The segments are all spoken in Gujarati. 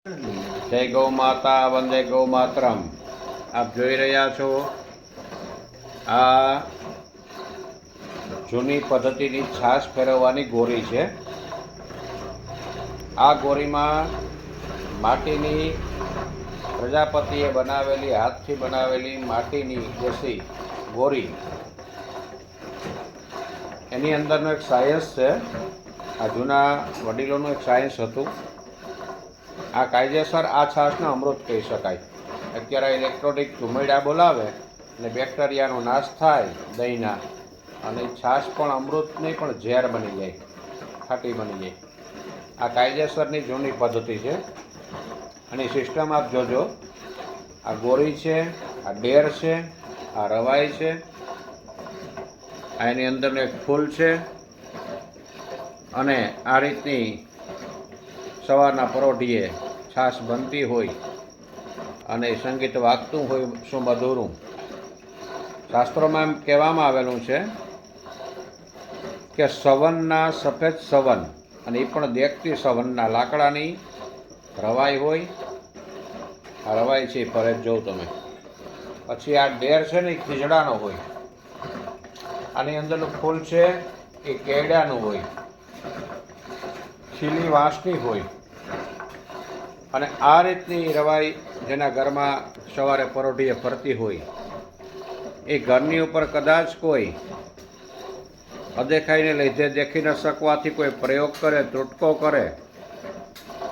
જય ગૌ માતા, વંદે ગૌ માતરમ। આપ જોઈ રહ્યા છો આ જૂની પદ્ધતિની છાશ ફેરવવાની ગોરી છે। આ ગોરીમાં માટીની પ્રજાપતિએ બનાવેલી હાથથી બનાવેલી માટીની દેશી ગોરી, એની અંદરનો એક સાયન્સ છે। આ જૂના વડીલોનું એક સાયન્સ હતું। આ કાયદેસર આ છાશને અમૃત કહી શકાય। અત્યારે ઇલેક્ટ્રોનિક ધુમાડા બોલાવે એટલે બેક્ટેરિયાનો નાશ થાય દહીંના, અને છાશ પણ અમૃત નહીં પણ ઝેર બની જાય, ખાટી બની જાય। આ કાયદેસરની જૂની પદ્ધતિ છે। અને સિસ્ટમ આપ જોજો, આ ગોરી છે, આ ડેર છે, આ રવાઈ છે, આ એની અંદરનું એક ફૂલ છે, અને આ રીતની સવારના પરોઢીએ છાશ બનતી હોય અને સંગીત વાગતું હોય સુમધુરું। શાસ્ત્રોમાં એમ કહેવામાં આવેલું છે કે સવનના સફેદ સવન, અને એ પણ દેખતી સવનના લાકડાની રવાઈ હોય। આ રવાઈ છે ફરજ જોઉં તમે। પછી આ ડેર છે ને એ ખીજડાનો હોય, આની અંદરનું ફૂલ છે એ કેળાનું હોય, ખીલી વાંસની હોય। અને આ રીતની રવાઈ જેના ઘરમાં સવારે પરોઢીએ ફરતી હોય, એ ઘરની ઉપર કદાચ કોઈ અદેખાઈને લીધે દેખી ન શકવાથી કોઈ પ્રયોગ કરે, ત્રુટકો કરે,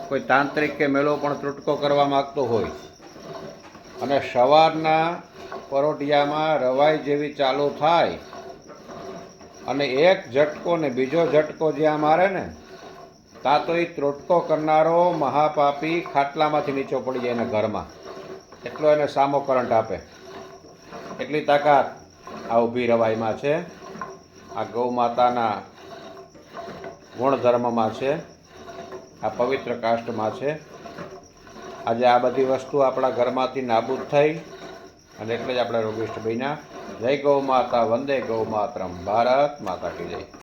કોઈ તાંત્રિક કે મેળો પણ ત્રુટકો કરવા માગતો હોય, અને સવારના પરોઢિયામાં રવાઈ જેવી ચાલુ થાય અને એક ઝટકો ને બીજો ઝટકો જ્યાં મારે ને, ત્યાં તો એ ત્રુટકો કરનારો મહાપાપી ખાટલામાંથી નીચો પડી જાય એના ઘરમાં। એટલો એને સામો કરંટ આપે, એટલી તાકાત આ ઊભી રવાઈમાં છે। આ ગૌ માતાના ગુણધર્મમાં છે, આ પવિત્ર કાષ્ટમાં છે। આજે આ બધી વસ્તુ આપણા ઘરમાંથી નાબૂદ થઈ, અને એટલે જ આપણે રોગિષ્ઠ બન્યા। જય ગૌ માતા, વંદે ગૌ માતરમ। ભારત માતા કી જય।